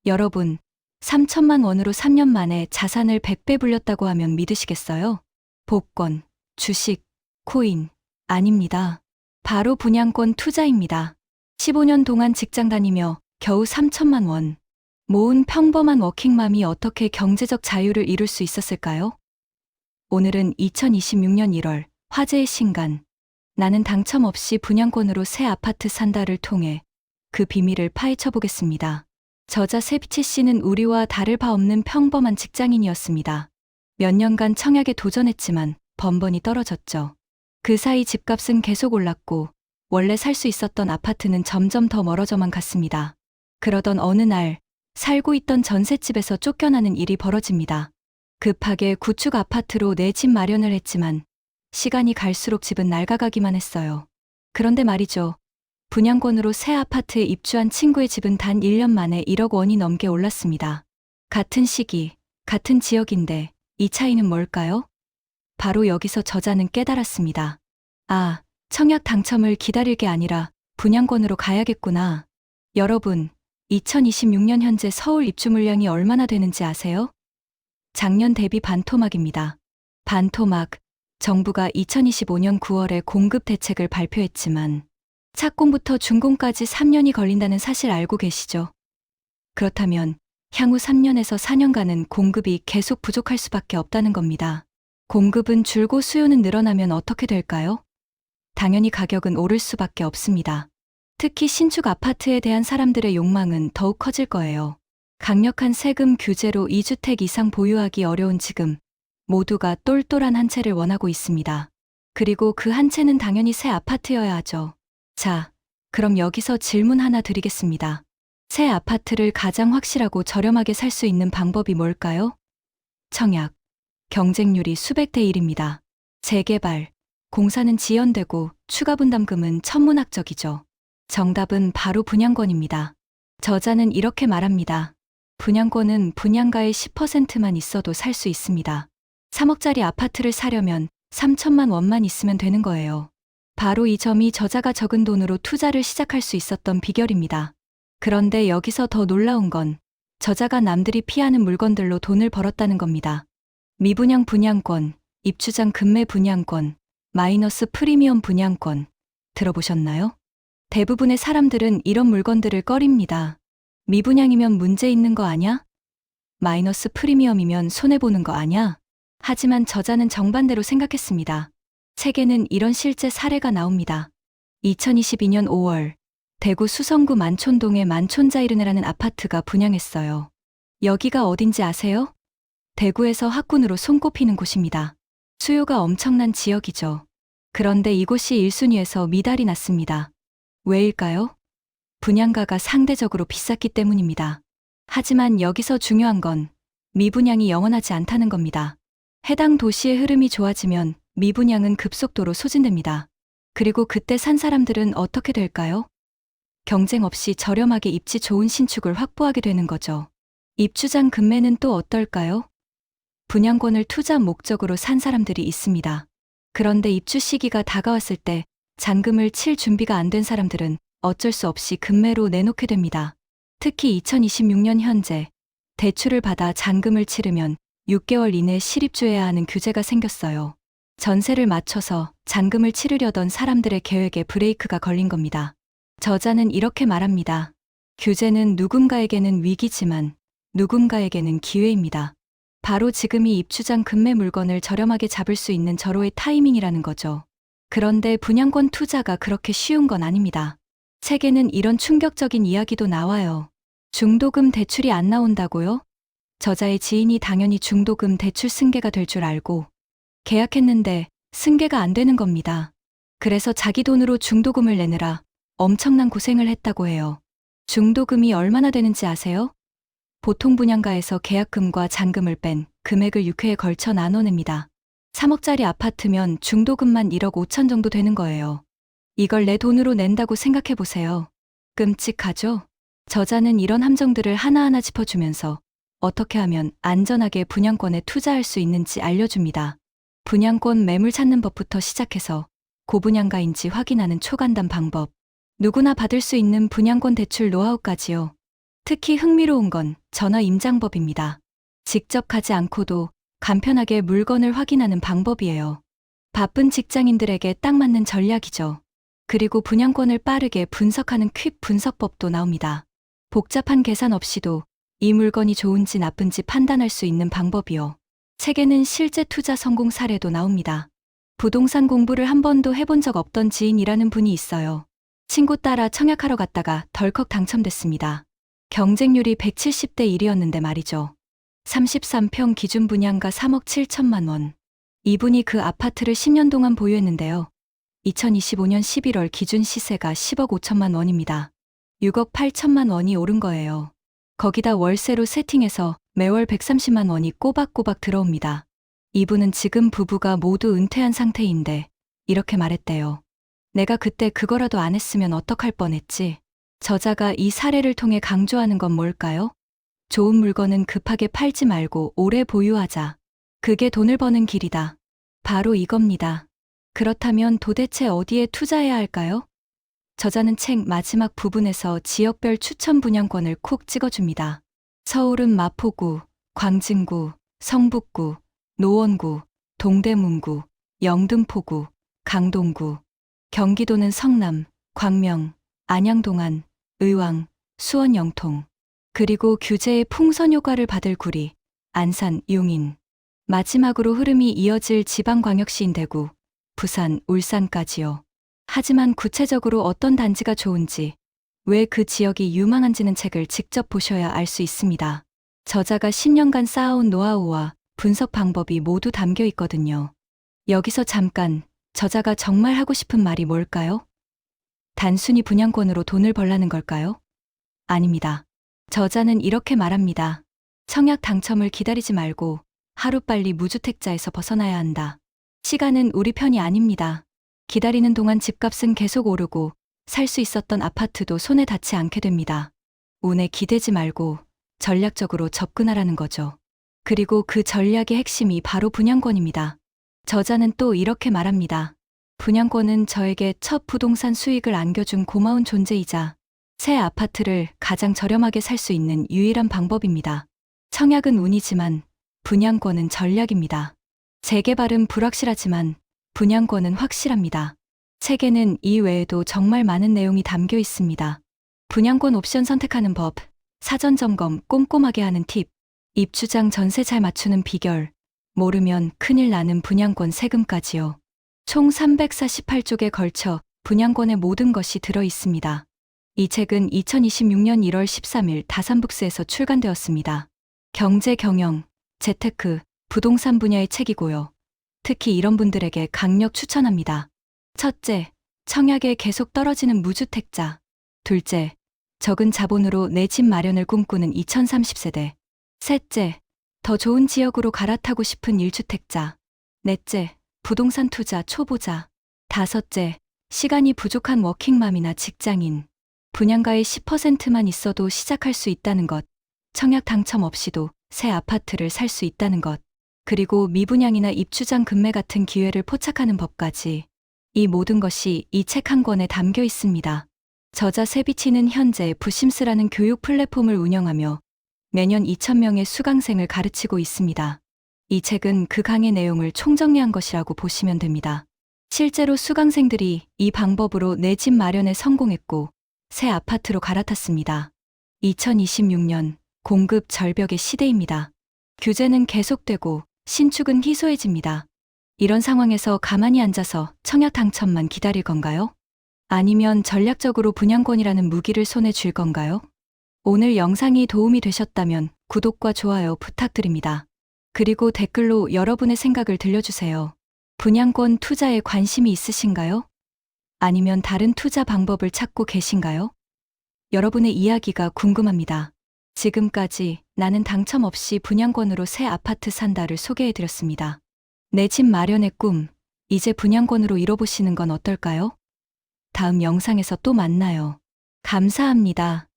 여러분, 3천만 원으로 3년 만에 자산을 100배 불렸다고 하면 믿으시겠어요? 복권, 주식, 코인, 아닙니다. 바로 분양권 투자입니다. 15년 동안 직장 다니며 겨우 3천만 원 모은 평범한 워킹맘이 어떻게 경제적 자유를 이룰 수 있었을까요? 오늘은 2026년 1월 화제의 신간, 나는 당첨 없이 분양권으로 새 아파트 산다를 통해 그 비밀을 파헤쳐 보겠습니다. 저자 세비치 씨는 우리와 다를 바 없는 평범한 직장인이었습니다. 몇 년간 청약에 도전했지만 번번이 떨어졌죠. 그 사이 집값은 계속 올랐고 원래 살 수 있었던 아파트는 점점 더 멀어져만 갔습니다. 그러던 어느 날 살고 있던 전셋집에서 쫓겨나는 일이 벌어집니다. 급하게 구축 아파트로 내 집 마련을 했지만 시간이 갈수록 집은 낡아가기만 했어요. 그런데 말이죠. 분양권으로 새 아파트에 입주한 친구의 집은 단 1년 만에 1억 원이 넘게 올랐습니다. 같은 시기, 같은 지역인데 이 차이는 뭘까요? 바로 여기서 저자는 깨달았습니다. 아, 청약 당첨을 기다릴 게 아니라 분양권으로 가야겠구나. 여러분, 2026년 현재 서울 입주 물량이 얼마나 되는지 아세요? 작년 대비 반토막입니다. 반토막, 정부가 2025년 9월에 공급 대책을 발표했지만 착공부터 준공까지 3년이 걸린다는 사실 알고 계시죠? 그렇다면 향후 3년에서 4년간은 공급이 계속 부족할 수밖에 없다는 겁니다. 공급은 줄고 수요는 늘어나면 어떻게 될까요? 당연히 가격은 오를 수밖에 없습니다. 특히 신축 아파트에 대한 사람들의 욕망은 더욱 커질 거예요. 강력한 세금 규제로 2주택 이상 보유하기 어려운 지금 모두가 똘똘한 한 채를 원하고 있습니다. 그리고 그 한 채는 당연히 새 아파트여야 하죠. 자, 그럼 여기서 질문 하나 드리겠습니다. 새 아파트를 가장 확실하고 저렴하게 살 수 있는 방법이 뭘까요? 청약. 경쟁률이 수백 대 1입니다. 재개발. 공사는 지연되고 추가 분담금은 천문학적이죠. 정답은 바로 분양권입니다. 저자는 이렇게 말합니다. 분양권은 분양가의 10%만 있어도 살 수 있습니다. 3억짜리 아파트를 사려면 3천만 원만 있으면 되는 거예요. 바로 이 점이 저자가 적은 돈으로 투자를 시작할 수 있었던 비결입니다. 그런데 여기서 더 놀라운 건 저자가 남들이 피하는 물건들로 돈을 벌었다는 겁니다. 미분양 분양권, 입주장 급매 분양권, 마이너스 프리미엄 분양권, 들어보셨나요? 대부분의 사람들은 이런 물건들을 꺼립니다. 미분양이면 문제 있는 거 아냐? 마이너스 프리미엄이면 손해보는 거 아냐? 하지만 저자는 정반대로 생각했습니다. 책에는 이런 실제 사례가 나옵니다. 2022년 5월, 대구 수성구 만촌동의 만촌자이르네라는 아파트가 분양했어요. 여기가 어딘지 아세요? 대구에서 학군으로 손꼽히는 곳입니다. 수요가 엄청난 지역이죠. 그런데 이곳이 1순위에서 미달이 났습니다. 왜일까요? 분양가가 상대적으로 비쌌기 때문입니다. 하지만 여기서 중요한 건 미분양이 영원하지 않다는 겁니다. 해당 도시의 흐름이 좋아지면 미분양은 급속도로 소진됩니다. 그리고 그때 산 사람들은 어떻게 될까요? 경쟁 없이 저렴하게 입지 좋은 신축을 확보하게 되는 거죠. 입주장 급매는 또 어떨까요? 분양권을 투자 목적으로 산 사람들이 있습니다. 그런데 입주 시기가 다가왔을 때 잔금을 칠 준비가 안 된 사람들은 어쩔 수 없이 급매로 내놓게 됩니다. 특히 2026년 현재 대출을 받아 잔금을 치르면 6개월 이내 실입주해야 하는 규제가 생겼어요. 전세를 맞춰서 잔금을 치르려던 사람들의 계획에 브레이크가 걸린 겁니다. 저자는 이렇게 말합니다. 규제는 누군가에게는 위기지만 누군가에게는 기회입니다. 바로 지금이 입주장 급매 물건을 저렴하게 잡을 수 있는 절호의 타이밍이라는 거죠. 그런데 분양권 투자가 그렇게 쉬운 건 아닙니다. 책에는 이런 충격적인 이야기도 나와요. 중도금 대출이 안 나온다고요? 저자의 지인이 당연히 중도금 대출 승계가 될 줄 알고 계약했는데 승계가 안 되는 겁니다. 그래서 자기 돈으로 중도금을 내느라 엄청난 고생을 했다고 해요. 중도금이 얼마나 되는지 아세요? 보통 분양가에서 계약금과 잔금을 뺀 금액을 6회에 걸쳐 나눠냅니다. 3억짜리 아파트면 중도금만 1억 5천 정도 되는 거예요. 이걸 내 돈으로 낸다고 생각해보세요. 끔찍하죠? 저자는 이런 함정들을 하나하나 짚어주면서 어떻게 하면 안전하게 분양권에 투자할 수 있는지 알려줍니다. 분양권 매물 찾는 법부터 시작해서 고분양가인지 확인하는 초간단 방법, 누구나 받을 수 있는 분양권 대출 노하우까지요. 특히 흥미로운 건 전화 임장법입니다. 직접 가지 않고도 간편하게 물건을 확인하는 방법이에요. 바쁜 직장인들에게 딱 맞는 전략이죠. 그리고 분양권을 빠르게 분석하는 퀵 분석법도 나옵니다. 복잡한 계산 없이도 이 물건이 좋은지 나쁜지 판단할 수 있는 방법이요. 책에는 실제 투자 성공 사례도 나옵니다. 부동산 공부를 한 번도 해본 적 없던 지인이라는 분이 있어요. 친구 따라 청약하러 갔다가 덜컥 당첨됐습니다. 경쟁률이 170대 1이었는데 말이죠. 33평 기준 분양가 3억 7천만 원. 이분이 그 아파트를 10년 동안 보유했는데요. 2025년 11월 기준 시세가 10억 5천만 원입니다. 6억 8천만 원이 오른 거예요. 거기다 월세로 세팅해서 매월 130만 원이 꼬박꼬박 들어옵니다. 이분은 지금 부부가 모두 은퇴한 상태인데 이렇게 말했대요. 내가 그때 그거라도 안 했으면 어떡할 뻔했지. 저자가 이 사례를 통해 강조하는 건 뭘까요? 좋은 물건은 급하게 팔지 말고 오래 보유하자. 그게 돈을 버는 길이다. 바로 이겁니다. 그렇다면 도대체 어디에 투자해야 할까요? 저자는 책 마지막 부분에서 지역별 추천 분양권을 콕 찍어줍니다. 서울은 마포구, 광진구, 성북구, 노원구, 동대문구, 영등포구, 강동구. 경기도는 성남, 광명, 안양동안, 의왕, 수원 영통. 그리고 규제의 풍선 효과를 받을 구리, 안산, 용인. 마지막으로 흐름이 이어질 지방광역시인 대구, 부산, 울산까지요. 하지만 구체적으로 어떤 단지가 좋은지, 왜 그 지역이 유망한지는 책을 직접 보셔야 알 수 있습니다. 저자가 10년간 쌓아온 노하우와 분석 방법이 모두 담겨 있거든요. 여기서 잠깐, 저자가 정말 하고 싶은 말이 뭘까요? 단순히 분양권으로 돈을 벌라는 걸까요? 아닙니다. 저자는 이렇게 말합니다. 청약 당첨을 기다리지 말고 하루빨리 무주택자에서 벗어나야 한다. 시간은 우리 편이 아닙니다. 기다리는 동안 집값은 계속 오르고 살 수 있었던 아파트도 손에 닿지 않게 됩니다. 운에 기대지 말고 전략적으로 접근하라는 거죠. 그리고 그 전략의 핵심이 바로 분양권입니다. 저자는 또 이렇게 말합니다. 분양권은 저에게 첫 부동산 수익을 안겨준 고마운 존재이자 새 아파트를 가장 저렴하게 살 수 있는 유일한 방법입니다. 청약은 운이지만 분양권은 전략입니다. 재개발은 불확실하지만 분양권은 확실합니다. 책에는 이 외에도 정말 많은 내용이 담겨 있습니다. 분양권 옵션 선택하는 법, 사전 점검 꼼꼼하게 하는 팁, 입주장 전세 잘 맞추는 비결, 모르면 큰일 나는 분양권 세금까지요. 총 348쪽에 걸쳐 분양권의 모든 것이 들어 있습니다. 이 책은 2026년 1월 13일 다산북스에서 출간되었습니다. 경제 경영, 재테크, 부동산 분야의 책이고요. 특히 이런 분들에게 강력 추천합니다. 첫째, 청약에 계속 떨어지는 무주택자. 둘째, 적은 자본으로 내 집 마련을 꿈꾸는 2030세대. 셋째, 더 좋은 지역으로 갈아타고 싶은 1주택자. 넷째, 부동산 투자 초보자. 다섯째, 시간이 부족한 워킹맘이나 직장인. 분양가의 10%만 있어도 시작할 수 있다는 것. 청약 당첨 없이도 새 아파트를 살 수 있다는 것. 그리고 미분양이나 입주장 급매 같은 기회를 포착하는 법까지. 이 모든 것이 이 책 한 권에 담겨 있습니다. 저자 세비치는 현재 부심스라는 교육 플랫폼을 운영하며 매년 2,000명의 수강생을 가르치고 있습니다. 이 책은 그 강의 내용을 총정리한 것이라고 보시면 됩니다. 실제로 수강생들이 이 방법으로 내 집 마련에 성공했고 새 아파트로 갈아탔습니다. 2026년 공급 절벽의 시대입니다. 규제는 계속되고 신축은 희소해집니다. 이런 상황에서 가만히 앉아서 청약 당첨만 기다릴 건가요? 아니면 전략적으로 분양권이라는 무기를 손에 쥘 건가요? 오늘 영상이 도움이 되셨다면 구독과 좋아요 부탁드립니다. 그리고 댓글로 여러분의 생각을 들려주세요. 분양권 투자에 관심이 있으신가요? 아니면 다른 투자 방법을 찾고 계신가요? 여러분의 이야기가 궁금합니다. 지금까지 나는 당첨 없이 분양권으로 새 아파트 산다를 소개해드렸습니다. 내 집 마련의 꿈, 이제 분양권으로 이뤄보시는 건 어떨까요? 다음 영상에서 또 만나요. 감사합니다.